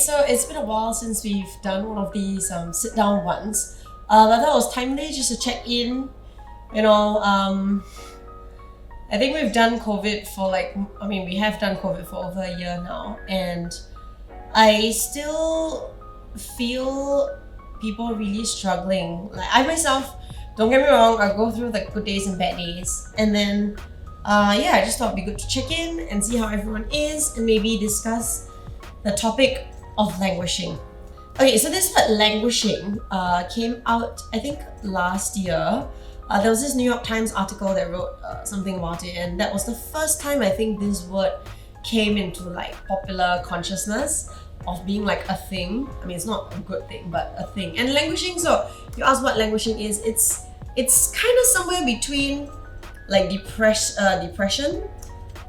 so it's been a while since we've done one of these sit-down ones. I thought it was timely just to check in. I think we've done COVID for we have done COVID for over a year now, and I still feel people really struggling. Like I myself, don't get me wrong, I go through like good days and bad days, and then I just thought it'd be good to check in and see how everyone is and maybe discuss the topic of languishing. Okay, so this word languishing came out, I think, last year. There was this New York Times article that wrote something about it, and that was the first time I think this word came into like popular consciousness of being like a thing. I mean, it's not a good thing, but a thing. And languishing, so you ask what languishing is, it's kind of somewhere between like depression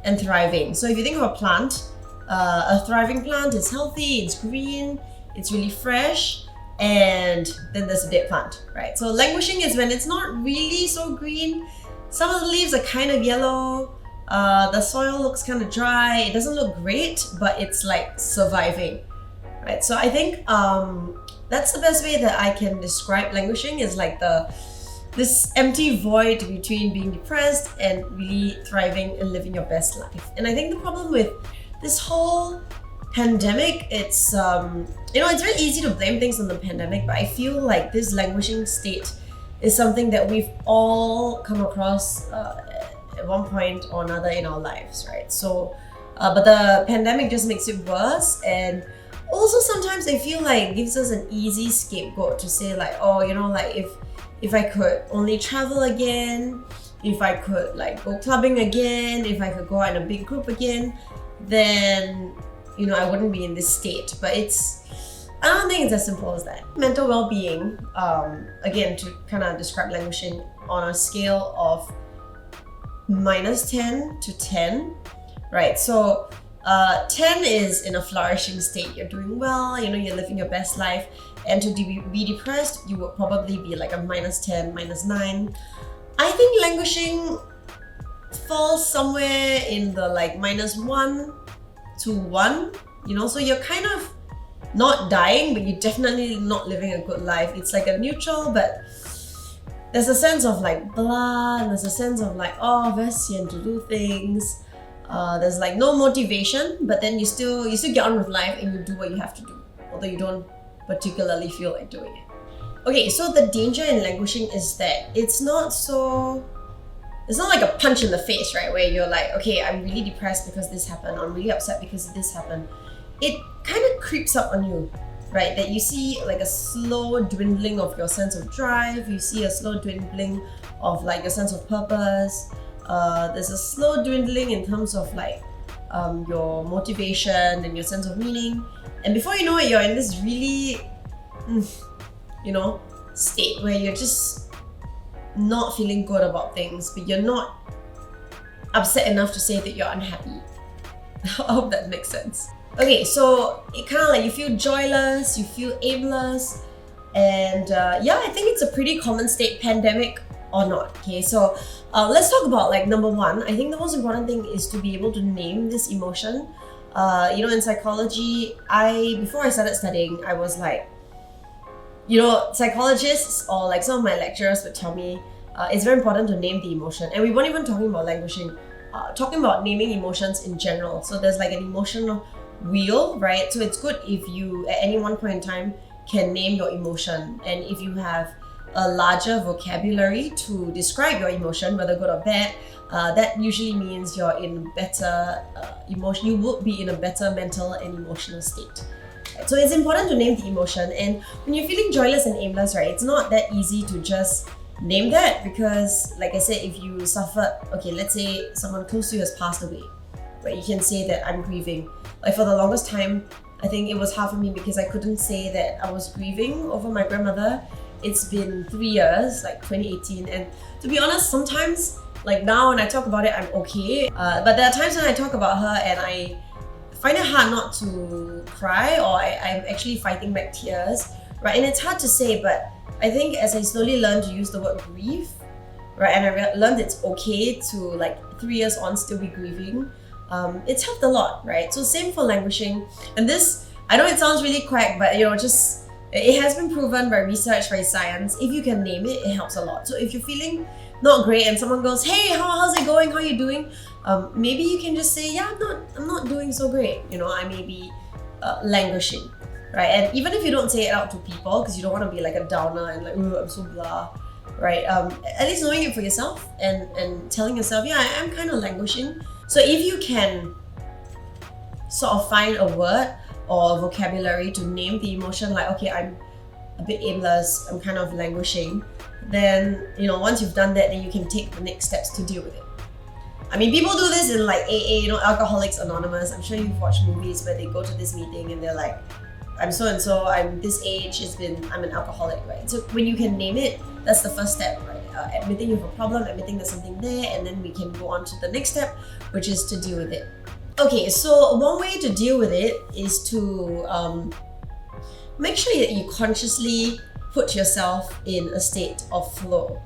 and thriving. So if you think of a plant, a thriving plant is healthy, it's green, it's really fresh, and then there's a dead plant, right? So languishing is when it's not really so green. Some of the leaves are kind of yellow, the soil looks kind of dry, it doesn't look great, but it's like surviving, right? So I think that's the best way that I can describe languishing, is like this empty void between being depressed and really thriving and living your best life. And I think the problem with this whole pandemic, it's it's very easy to blame things on the pandemic, but I feel like this languishing state is something that we've all come across at one point or another in our lives, right? So but the pandemic just makes it worse, and also sometimes I feel like it gives us an easy scapegoat to say like, if I could only travel again, if I could like go clubbing again, if I could go out in a big group again, then I wouldn't be in this state. But I don't think it's as simple as that. Mental well-being, again, to kind of describe languishing on a scale of -10 to 10, right? So 10 is in a flourishing state, you're doing well, you're living your best life. And to be depressed, you would probably be like a -10, -9. I think languishing falls somewhere in the like -1 to 1, so you're kind of not dying, but you're definitely not living a good life. It's like a neutral, but there's a sense of like blah, and there's a sense of like, very sian to do things. There's like no motivation, but then you still get on with life and you do what you have to do, although you don't particularly feel like doing it. Okay, so the danger in languishing is that it's not like a punch in the face, right? Where you're like, okay, I'm really depressed because this happened, I'm really upset because this happened. It kind of creeps up on you, right? That you see like a slow dwindling of your sense of drive, you see a slow dwindling of like your sense of purpose. There's a slow dwindling in terms of like your motivation and your sense of meaning. And before you know it, you're in this really, state where you're just not feeling good about things, but you're not upset enough to say that you're unhappy. I hope that makes sense. Okay, so it kind of like you feel joyless, you feel aimless, and I think it's a pretty common state, pandemic or not. Okay, so let's talk about like number one. I think the most important thing is to be able to name this emotion. In psychology, before I started studying, I was like, psychologists or like some of my lecturers would tell me it's very important to name the emotion. And we weren't even talking about languishing, talking about naming emotions in general. So there's like an emotional wheel, right? So it's good if you at any one point in time can name your emotion, and if you have a larger vocabulary to describe your emotion, whether good or bad, that usually means you're in better emotion. You would be in a better mental and emotional state. Right? So it's important to name the emotion. And when you're feeling joyless and aimless, right, it's not that easy to just name that, because like I said, if you suffer, okay, let's say someone close to you has passed away, right, you can say that I'm grieving. Like for the longest time, I think it was hard for me because I couldn't say that I was grieving over my grandmother. It's been 3 years, like 2018, and to be honest, sometimes like now when I talk about it, I'm okay, but there are times when I talk about her and I find it hard not to cry, or I'm actually fighting back tears, right? And it's hard to say, but I think as I slowly learned to use the word grief, right, and I learned it's okay to like 3 years on still be grieving, it's helped a lot, right? So same for languishing. And this, I know it sounds really quack, but just it has been proven by research, by science. If you can name it, it helps a lot. So if you're feeling not great and someone goes, hey, how's it going? How are you doing? Maybe you can just say, yeah, I'm not doing so great. I may be languishing, right? And even if you don't say it out to people, because you don't want to be like a downer and like, I'm so blah, right? At least knowing it for yourself and telling yourself, yeah, I'm kind of languishing. So if you can sort of find a word or a vocabulary to name the emotion, like, okay, I'm a bit aimless, I'm kind of languishing, then once you've done that, then you can take the next steps to deal with it. I mean, people do this in like AA, Alcoholics Anonymous. I'm sure you've watched movies where they go to this meeting and they're like, I'm so and so, I'm this age, I'm an alcoholic, right? So when you can name it, that's the first step, right? Admitting you have a problem, admitting there's something there, and then we can go on to the next step, which is to deal with it. Okay, so one way to deal with it is to make sure that you consciously put yourself in a state of flow,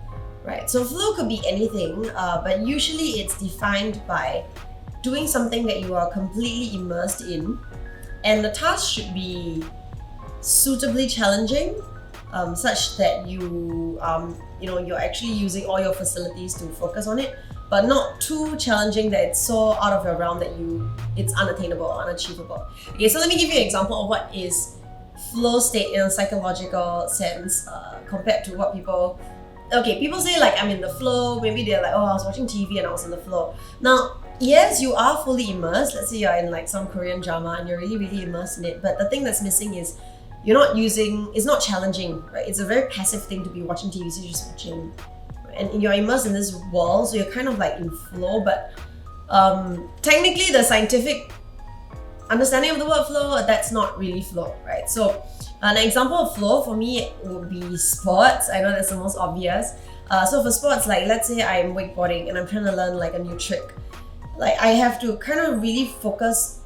right? So flow could be anything, but usually it's defined by doing something that you are completely immersed in, and the task should be suitably challenging, such that you're actually using all your facilities to focus on it, but not too challenging that it's so out of your realm that it's unattainable or unachievable. Okay, so let me give you an example of what is flow state in a psychological sense compared to what people say, like, I'm in the flow. Maybe they're like, oh, I was watching TV and I was in the flow. Now, yes, you are fully immersed. Let's say you're in like some Korean drama and you're really, really immersed in it, but the thing that's missing is it's not challenging, right? It's a very passive thing to be watching TV, so you're just watching. And you're immersed in this world, so you're kind of like in flow, but technically the scientific understanding of the word flow, that's not really flow, right? So an example of flow for me would be sports. I know that's the most obvious. So for sports, like let's say I'm wakeboarding and I'm trying to learn like a new trick. Like I have to kind of really focus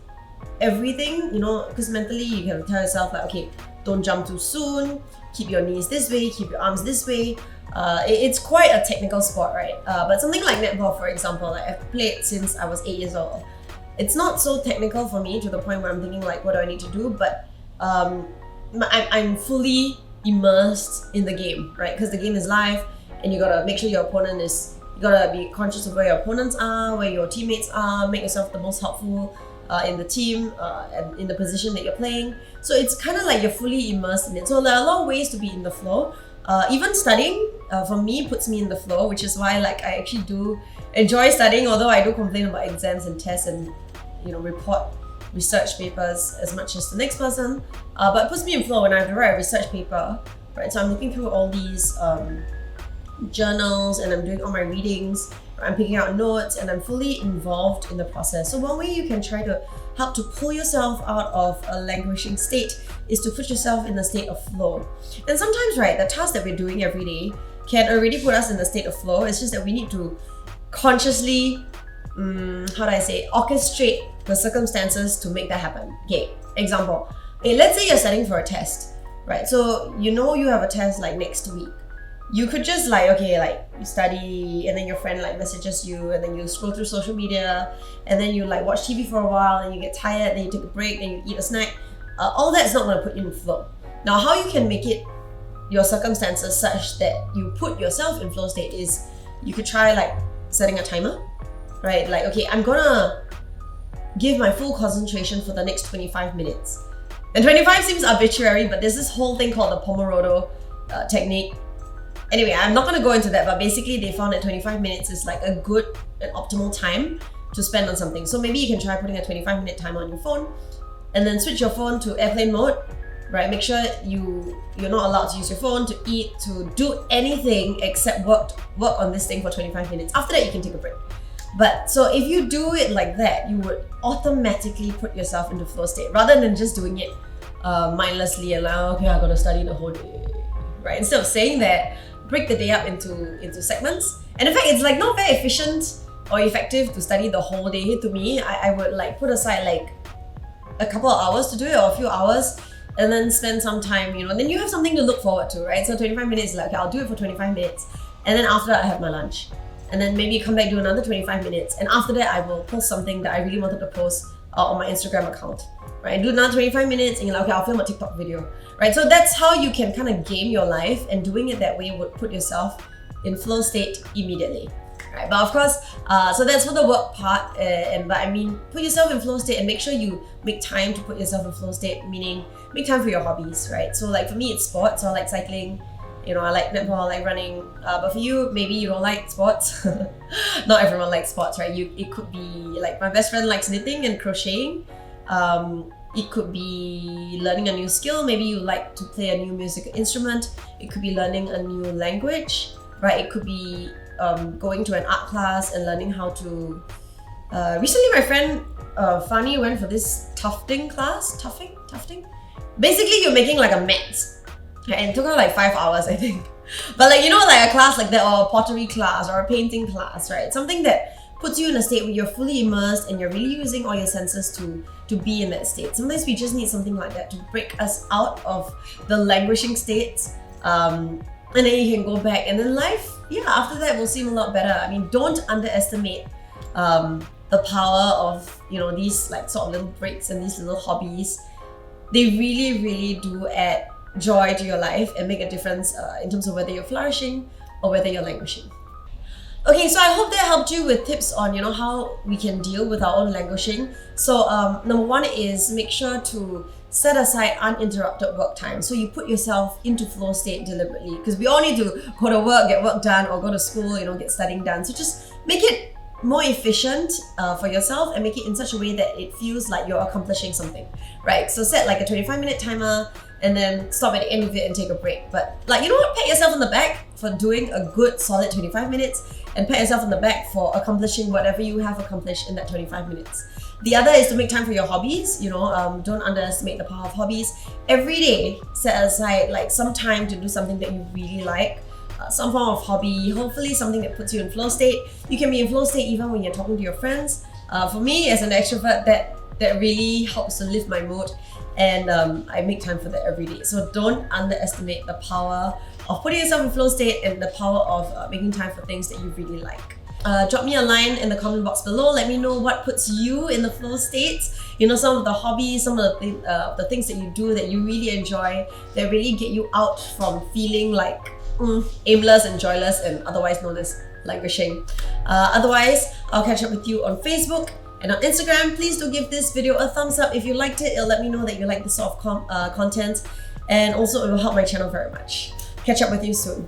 everything, because mentally you can tell yourself like, okay, don't jump too soon, keep your knees this way, keep your arms this way. It's quite a technical sport, right? But something like netball, for example, like I've played since I was 8 years old. It's not so technical for me to the point where I'm thinking like, what do I need to do? But I'm fully immersed in the game, right? Because the game is live, and you gotta make sure you gotta be conscious of where your opponents are, where your teammates are, make yourself the most helpful in the team and in the position that you're playing. So it's kind of like you're fully immersed in it. So there are a lot of ways to be in the flow. Even studying, for me, puts me in the flow, which is why like I actually do enjoy studying, although I do complain about exams and tests and report research papers as much as the next person. But it puts me in flow when I have to write a research paper, right? So I'm looking through all these journals and I'm doing all my readings, I'm picking out notes, and I'm fully involved in the process. So one way you can try to help to pull yourself out of a languishing state is to put yourself in a state of flow. And sometimes, right, the tasks that we're doing every day can already put us in a state of flow. It's just that we need to consciously, orchestrate the circumstances to make that happen. Okay, example. Let's say you're studying for a test, right? So you have a test like next week. You could just you study, and then your friend messages you, and then you scroll through social media, and then you watch TV for a while, and you get tired, then you take a break, then you eat a snack. All that's not going to put you in flow. Now, how you can make it your circumstances such that you put yourself in flow state is you could try setting a timer, right? Okay, I'm gonna give my full concentration for the next 25 minutes. And 25 seems arbitrary, but there's this whole thing called the Pomodoro technique. Anyway, I'm not gonna go into that, but basically they found that 25 minutes is a good and optimal time to spend on something. So maybe you can try putting a 25-minute timer on your phone, and then switch your phone to airplane mode, right? Make sure you're not allowed to use your phone, to eat, to do anything except work on this thing for 25 minutes. After that, you can take a break. But so if you do it like that, you would automatically put yourself into flow state rather than just doing it mindlessly and okay, I gotta study the whole day, right? Instead of saying that, break the day up into segments. And in fact, it's not very efficient or effective to study the whole day. To me, I would put aside a couple of hours to do it, or a few hours, and then spend some time, then you have something to look forward to, right? So 25 minutes, okay, I'll do it for 25 minutes, and then after I have my lunch, and then maybe come back, do another 25 minutes. And after that, I will post something that I really wanted to post on my Instagram account, right? Do another 25 minutes and you're like, okay, I'll film a TikTok video, right? So that's how you can kind of game your life, and doing it that way would put yourself in flow state immediately. Right, but of course, so that's for the work part, but I mean, put yourself in flow state and make sure you make time to put yourself in flow state, meaning make time for your hobbies, right? So like for me, it's sports, so I like cycling, you know, I like netball, I like running, but for you, maybe you don't like sports. Not everyone likes sports, right? It could be like my best friend likes knitting and crocheting. It could be learning a new skill, maybe you like to play a new musical instrument. It could be learning a new language, right? It could be going to an art class and learning how to... recently my friend Fani went for this tufting class. Tufting? Basically you're making like a mat, and it took her like 5 hours, I think. But like, you know, like a class like that, or a pottery class or a painting class, right? Something that puts you in a state where you're fully immersed and you're really using all your senses to be in that state. Sometimes we just need something like that to break us out of the languishing states, and then you can go back, and then life, yeah, after that will seem a lot better. I mean, don't underestimate the power of, you know, these like sort of little breaks and these little hobbies. They really, really do add joy to your life and make a difference in terms of whether you're flourishing or whether you're languishing. Okay, so I hope that helped you with tips on, you know, how we can deal with our own languishing. So number one is make sure to set aside uninterrupted work time. So you put yourself into flow state deliberately, because we all need to go to work, get work done, or go to school, you know, get studying done. So just make it more efficient for yourself and make it in such a way that it feels like you're accomplishing something, right? So set like a 25-minute timer and then stop at the end of it and take a break. But like, you know what, pat yourself on the back for doing a good solid 25 minutes, and pat yourself on the back for accomplishing whatever you have accomplished in that 25 minutes. The other is to make time for your hobbies. You know, don't underestimate the power of hobbies. Every day, set aside like some time to do something that you really like, some form of hobby, hopefully something that puts you in flow state. You can be in flow state even when you're talking to your friends. For me, as an extrovert, that really helps to lift my mood, and I make time for that every day. So don't underestimate the power of putting yourself in flow state and the power of making time for things that you really like. Drop me a line in the comment box below. Let me know what puts you in the flow states. You know, some of the hobbies, some of the things that you do that you really enjoy, that really get you out from feeling like aimless and joyless, and otherwise known as languishing. Otherwise, I'll catch up with you on Facebook and on Instagram. Please do give this video a thumbs up if you liked it. It'll let me know that you like this sort of content, and also it will help my channel very much. Catch up with you soon.